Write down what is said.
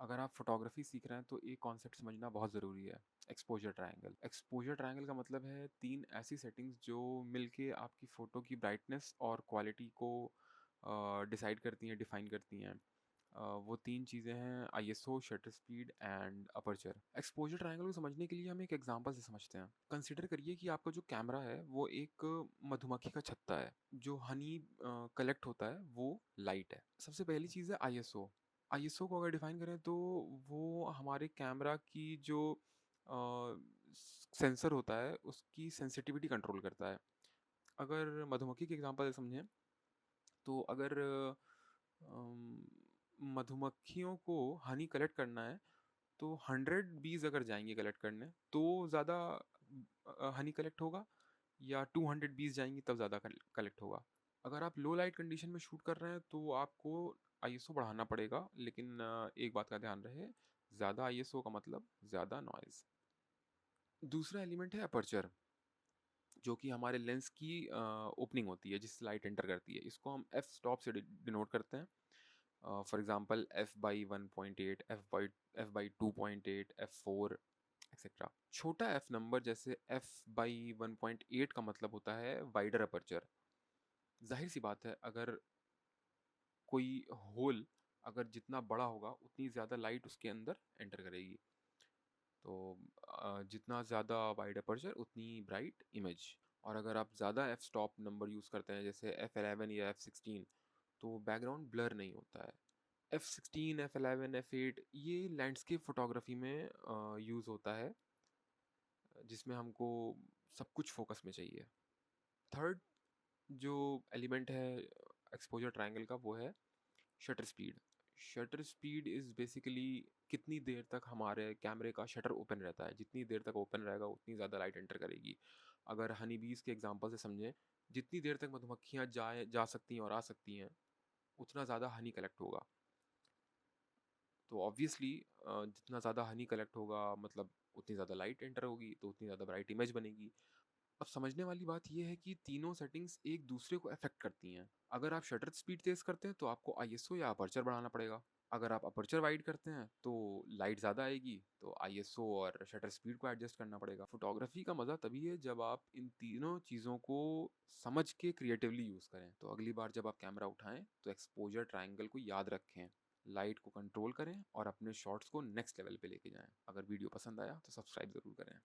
अगर आप फ़ोटोग्राफ़ी सीख रहे हैं तो एक कॉन्सेप्ट समझना बहुत ज़रूरी है, एक्सपोज़र ट्रायंगल। एक्सपोज़र ट्रायंगल का मतलब है 3 ऐसी सेटिंग्स जो मिलके आपकी फ़ोटो की ब्राइटनेस और क्वालिटी को डिसाइड करती हैं, डिफ़ाइन करती हैं। वो 3 चीज़ें हैं ISO, shutter speed and aperture. Exposure triangle को समझने के लिए हम एक एग्ज़ाम्पल से समझते हैं। कंसिडर करिए कि आपका जो कैमरा है वो एक मधुमक्खी का छत्ता है। जो हनी कलेक्ट होता है वो लाइट है। सबसे पहली चीज़ है आईएसओ। आईएसओ को अगर डिफाइन करें तो वो हमारे कैमरा की जो सेंसर होता है उसकी सेंसिटिविटी कंट्रोल करता है। अगर मधुमक्खी के एग्जांपल से समझें तो अगर अम, मधुमक्खियों को हनी कलेक्ट करना है तो 100 बीज अगर जाएंगे कलेक्ट करने तो ज़्यादा हनी कलेक्ट होगा या 200 बीज जाएंगी तब ज़्यादा कलेक्ट होगा। अगर आप लो लाइट कंडीशन में शूट कर रहे हैं तो आपको आईएसओ बढ़ाना पड़ेगा, लेकिन एक बात का ध्यान रहे, ज़्यादा आईएसओ का मतलब ज़्यादा नॉइज़। दूसरा एलिमेंट है अपर्चर, जो कि हमारे लेंस की ओपनिंग होती है जिससे लाइट एंटर करती है। इसको हम एफ स्टॉप से डिनोट करते हैं। For example F by 1.8, F by 2.8, F4 etcetera. छोटा एफ नंबर जैसे एफ बाई 1.8 का मतलब होता है वाइडर अपर्चर। जाहिर सी बात है, अगर कोई होल अगर जितना बड़ा होगा उतनी ज़्यादा लाइट उसके अंदर एंटर करेगी। तो जितना ज़्यादा वाइड अपर्चर उतनी ब्राइट इमेज। और अगर आप ज़्यादा एफ स्टॉप नंबर यूज़ करते हैं जैसे F11 या F16 तो बैकग्राउंड ब्लर नहीं होता है। F16, F11, F8 ये लैंडस्केप फोटोग्राफी में यूज़ होता है, जिसमें हमको सब कुछ फोकस में चाहिए। थर्ड जो एलिमेंट है एक्सपोजर ट्रायंगल का वो है shutter speed. Shutter speed is basically कितनी देर तक हमारे कैमरे का शटर ओपन रहता है। जितनी देर तक ओपन रहेगा उतनी ज़्यादा लाइट एंटर करेगी। अगर हनी बीज़ के एग्जांपल से समझें, जितनी देर तक मधुमक्खियाँ जा सकती हैं और आ सकती हैं उतना ज़्यादा हनी कलेक्ट होगा। तो ऑब्वियसली जितना ज़्यादा हनी कलेक्ट होगा मतलब उतनी ज़्यादा लाइट एंटर होगी तो उतनी ज़्यादा ब्राइट इमेज बनेगी। अब समझने वाली बात ये है कि तीनों सेटिंग्स एक दूसरे को अफेक्ट करती हैं। अगर आप शटर स्पीड तेज़ करते हैं तो आपको आईएसओ या अपर्चर बढ़ाना पड़ेगा। अगर आप अपर्चर वाइड करते हैं तो लाइट ज़्यादा आएगी तो आईएसओ और शटर स्पीड को एडजस्ट करना पड़ेगा। फोटोग्राफी का मज़ा तभी है जब आप इन तीनों चीज़ों को समझ के क्रिएटिवली यूज़ करें। तो अगली बार जब आप कैमरा उठाएं तो एक्सपोजर ट्रायंगल को याद रखें, लाइट को कंट्रोल करें और अपने शॉट्स को नेक्स्ट लेवल पे लेके जाएं। अगर वीडियो पसंद आया तो सब्सक्राइब ज़रूर करें।